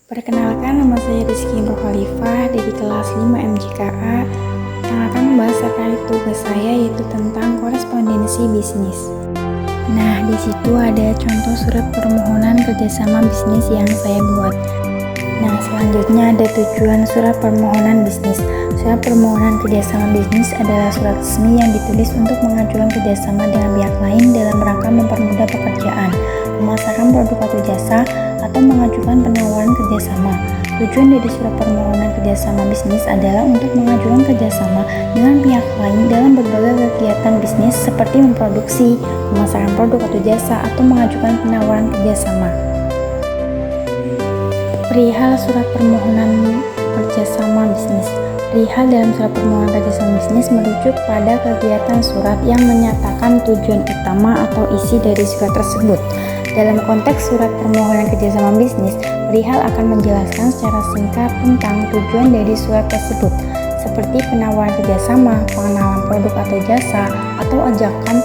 Perkenalkan, nama saya Rizky Indro Khalifah dari kelas 5 MJKA yang akan membahas terkait tugas saya, yaitu tentang korespondensi bisnis. Nah, di situ ada contoh surat permohonan kerjasama bisnis yang saya buat. Nah, selanjutnya ada tujuan surat permohonan bisnis. Surat permohonan kerjasama bisnis adalah surat resmi yang ditulis untuk mengajukan kerjasama dengan pihak lain dalam rangka mempermudah pekerjaan, memasarkan produk atau jasa, atau mengajukan penawaran kerjasama. Tujuan dari surat permohonan kerjasama bisnis adalah untuk mengajukan kerjasama dengan pihak lain dalam berbagai kegiatan bisnis seperti memproduksi, memasarkan produk atau jasa, atau mengajukan penawaran kerjasama. Perihal surat permohonan kerjasama bisnis. Perihal dalam surat permohonan kerjasama bisnis merujuk pada kegiatan surat yang menyatakan tujuan utama atau isi dari surat tersebut. Dalam konteks surat permohonan kerjasama bisnis, perihal akan menjelaskan secara singkat tentang tujuan dari surat tersebut, seperti penawaran kerjasama, pengenalan produk atau jasa, atau ajakan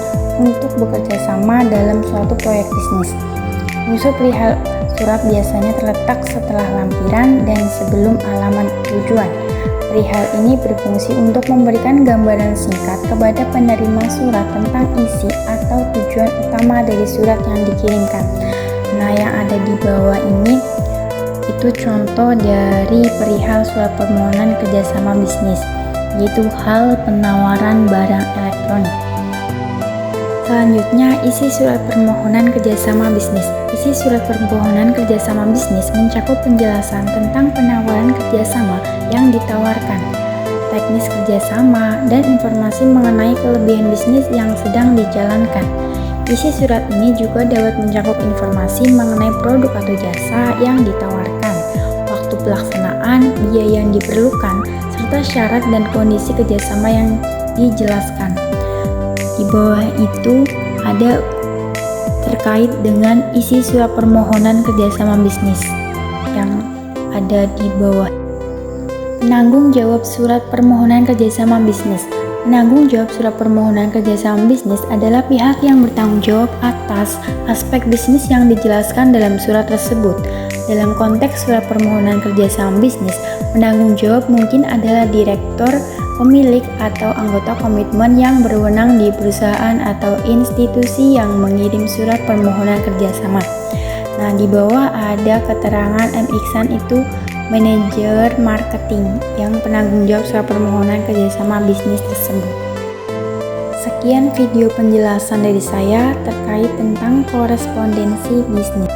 untuk bekerja sama dalam suatu proyek bisnis. Unsur perihal surat biasanya terletak setelah lampiran dan sebelum halaman tujuan. Perihal ini berfungsi untuk memberikan gambaran singkat kepada penerima surat tentang isi atau tujuan utama dari surat yang dikirimkan. Nah, yang ada di bawah ini itu contoh dari perihal surat permohonan kerjasama bisnis, yaitu hal penawaran barang elektronik. Selanjutnya, isi surat permohonan kerjasama bisnis. Isi surat permohonan kerjasama bisnis mencakup penjelasan tentang penawaran kerjasama yang ditawarkan, teknis kerjasama, dan informasi mengenai kelebihan bisnis yang sedang dijalankan. Isi surat ini juga dapat mencakup informasi mengenai produk atau jasa yang ditawarkan, waktu pelaksanaan, biaya yang diperlukan, serta syarat dan kondisi kerjasama yang dijelaskan. Di bawah itu ada terkait dengan isi surat permohonan kerjasama bisnis yang ada di bawah. Penanggung jawab surat permohonan kerjasama bisnis. Penanggung jawab surat permohonan kerjasama bisnis adalah pihak yang bertanggung jawab atas aspek bisnis yang dijelaskan dalam surat tersebut. Dalam konteks surat permohonan kerjasama bisnis, penanggung jawab mungkin adalah direktur, pemilik, atau anggota komitmen yang berwenang di perusahaan atau institusi yang mengirim surat permohonan kerjasama. Nah, di bawah ada keterangan M. Iksan, itu manajer marketing yang penanggung jawab surat permohonan kerjasama bisnis tersebut. Sekian video penjelasan dari saya terkait tentang korespondensi bisnis.